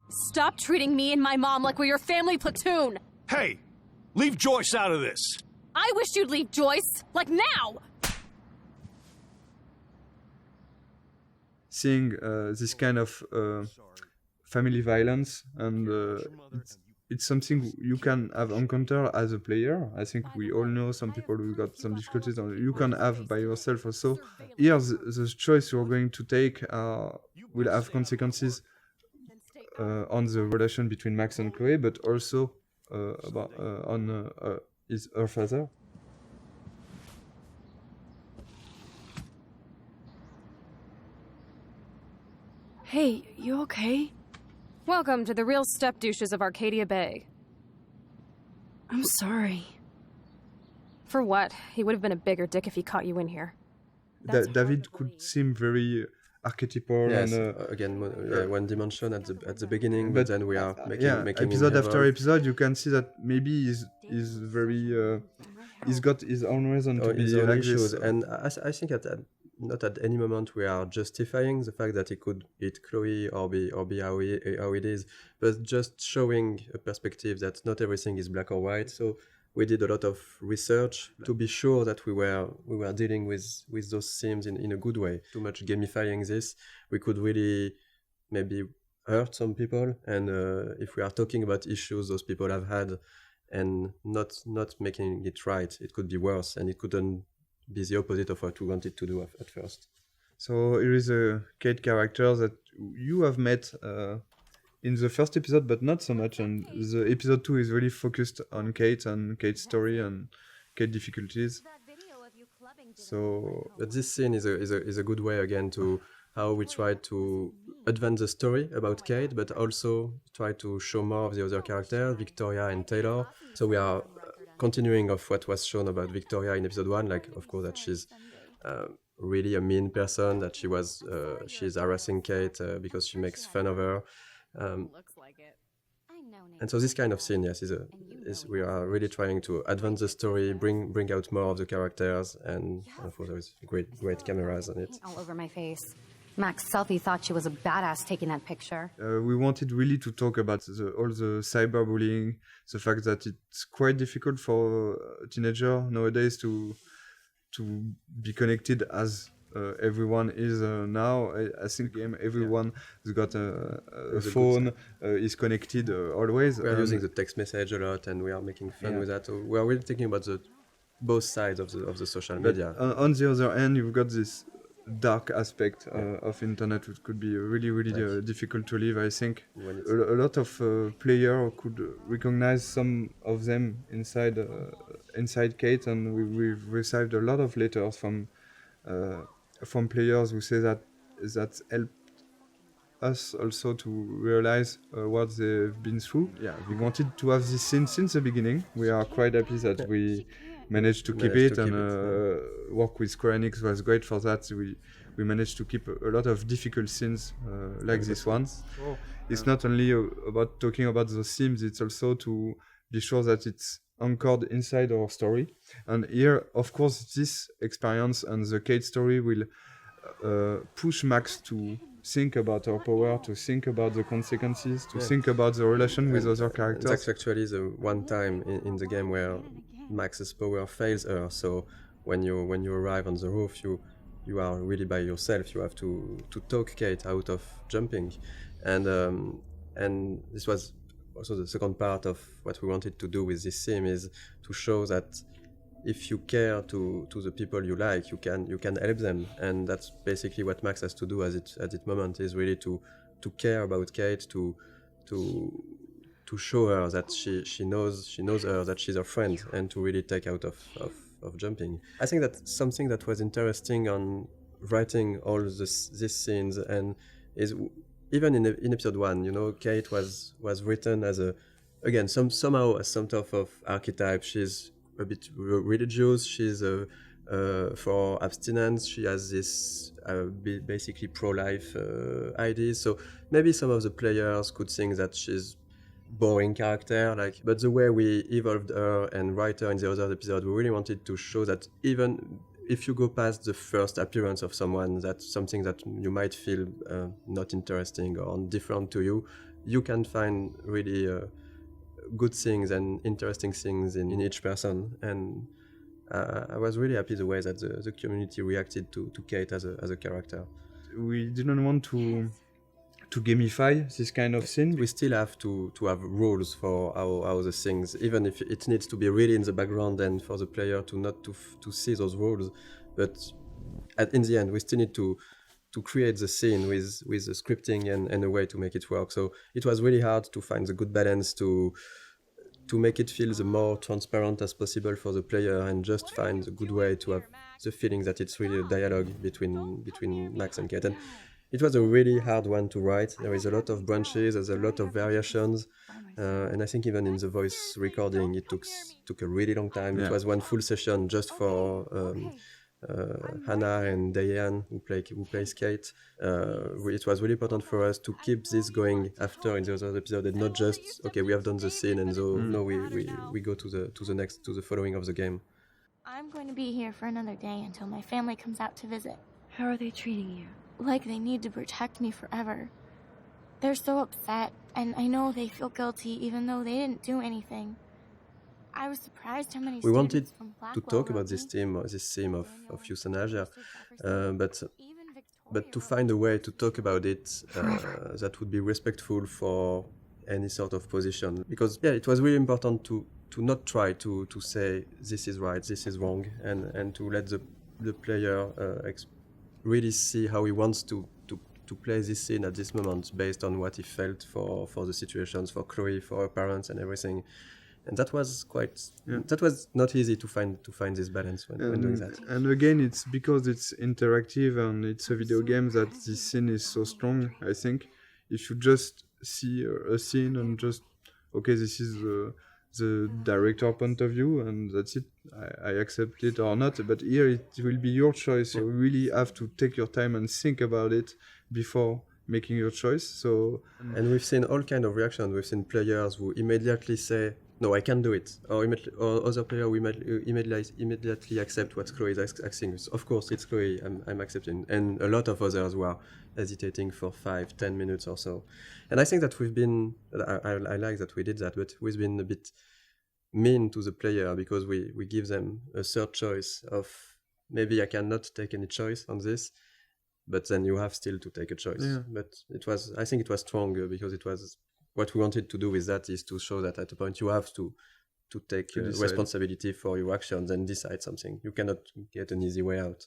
Stop treating me and my mom like we're your family platoon! Hey! Leave Joyce out of this! I wish you'd leave Joyce! Like now! Seeing this kind of family violence, and it's something you can have encountered as a player. I think we all know some people who got some difficulties, and you can have by yourself also. Here, the choice you're going to take will have consequences on the relation between Max and Chloe, but also on her father. Hey, you okay? Welcome to the real step-douches of Arcadia Bay. I'm sorry. For what? He would have been a bigger dick if he caught you in here. David could seem very archetypal. Yes, and again, one dimension at the beginning, but then we are making episode him after evolve. episode, you can see that maybe he's very he's got his own reason to be his own like issues. this. And I think not at any moment we are justifying the fact that he could hit Chloe or be how it is, but just showing a perspective that not everything is black or white. So we did a lot of research to be sure that we were dealing with those themes in a good way. Too much gamifying this, we could really maybe hurt some people. And if we are talking about issues those people have had and not making it right, it could be worse, and it couldn't be the opposite of what we wanted to do at first. So here is a Kate character that you have met in the first episode, but not so much. And the episode 2 is really focused on Kate and Kate's story and Kate's difficulties. So, but this scene is a good way again to how we try to advance the story about Kate, but also try to show more of the other characters, Victoria and Taylor. So we are continuing of what was shown about Victoria in episode 1, like of course that she's really a mean person, that she's harassing Kate because she makes fun of her. And so this kind of scene, yes, is we are really trying to advance the story, bring out more of the characters, and of course there is great cameras on it. All over my face. Max Selfie thought she was a badass taking that picture. we wanted really to talk about all the cyberbullying, the fact that it's quite difficult for a teenager nowadays to be connected as everyone is now. I think everyone has got a phone, is connected always. We are using the text message a lot, and we are making fun with that. So we are really thinking about both sides of the social media. On the other hand, you've got this dark aspect of internet, which could be really difficult to live. I think a lot of players could recognize some of them inside Kate, and we've received a lot of letters from players who say that helped us also to realize what they've been through. Yeah, we wanted to have this scene since the beginning. We are quite happy that we managed to keep it, and work with Square Enix was great for that. We managed to keep a lot of difficult scenes like this one. It's not only about talking about those themes, it's also to be sure that it's anchored inside our story. And here, of course, this experience and the Kate story will push Max to think about her power, to think about the consequences, to think about the relation with other characters. That's actually the one time in the game where Max's power fails her. So when you arrive on the roof, you are really by yourself. You have to talk Kate out of jumping, and this was also the second part of what we wanted to do with this theme, is to show that if you care to the people you like, you can help them, and that's basically what Max has to do at this moment, is really to care about Kate, to show her that she knows her, that she's her friend, and to really take out of jumping. I think that's something that was interesting on writing all these scenes, and is even in episode 1, Kate was written as somehow as some type of archetype. She's a bit religious. She's for abstinence. She has this basically pro-life ideas. So maybe some of the players could think that she's boring character, but the way we evolved her and write her in the other episode, we really wanted to show that even if you go past the first appearance of someone, that's something that you might feel not interesting or different to you, you can find really good things and interesting things in each person. And I was really happy the way that the community reacted to Kate as a character. We didn't want to gamify this kind of scene. We still have to have rules for how the things, even if it needs to be really in the background and for the player to not to see those rules. But in the end, we still need to create the scene with the scripting and a way to make it work. So it was really hard to find the good balance to make it feel the more transparent as possible for the player and just find the good way to have the feeling that it's really a dialogue between Max and Kate. And it was a really hard one to write. There is a lot of branches, there's a lot of variations, and I think even in the voice recording it took a really long time. Yeah. It was one full session just for Hannah and Diane who plays Kate. It was really important for us to keep this going after in the other episode and not just okay, we have done the scene and so no, we go to the following of the game. I'm going to be here for another day until my family comes out to visit. How are they treating you? Like they need to protect me forever. They're so upset, and I know they feel guilty even though they didn't do anything. I was surprised how many we wanted from to talk about this theme of euthanasia, but to find a way to talk about it that would be respectful for any sort of position. Because it was really important to not try to say this is right, this is wrong, and to let the player really see how he wants to play this scene at this moment based on what he felt for the situations, for Chloe, for her parents and everything. And that was that was not easy to find this balance when doing that. And again, it's because it's interactive and it's a video game that this scene is so strong. I think if you just see a scene and just okay, this is the director point of view and that's it, I accept it or not. But here it will be your choice. You really have to take your time and think about it before making your choice. So and we've seen all kind of reactions. We've seen players who immediately say, no, I can't do it. Or other player will immediately accept what Chloe is asking. Of course, it's Chloe, I'm accepting. And a lot of others were hesitating for 5-10 minutes or so. And I think that we've been, I like that we did that, but we've been a bit mean to the player because we give them a third choice of maybe I cannot take any choice on this, but then you have still to take a choice. Yeah. But I think it was stronger because it was, what we wanted to do with that is to show that at a point you have to take responsibility for your actions and decide something. You cannot get an easy way out.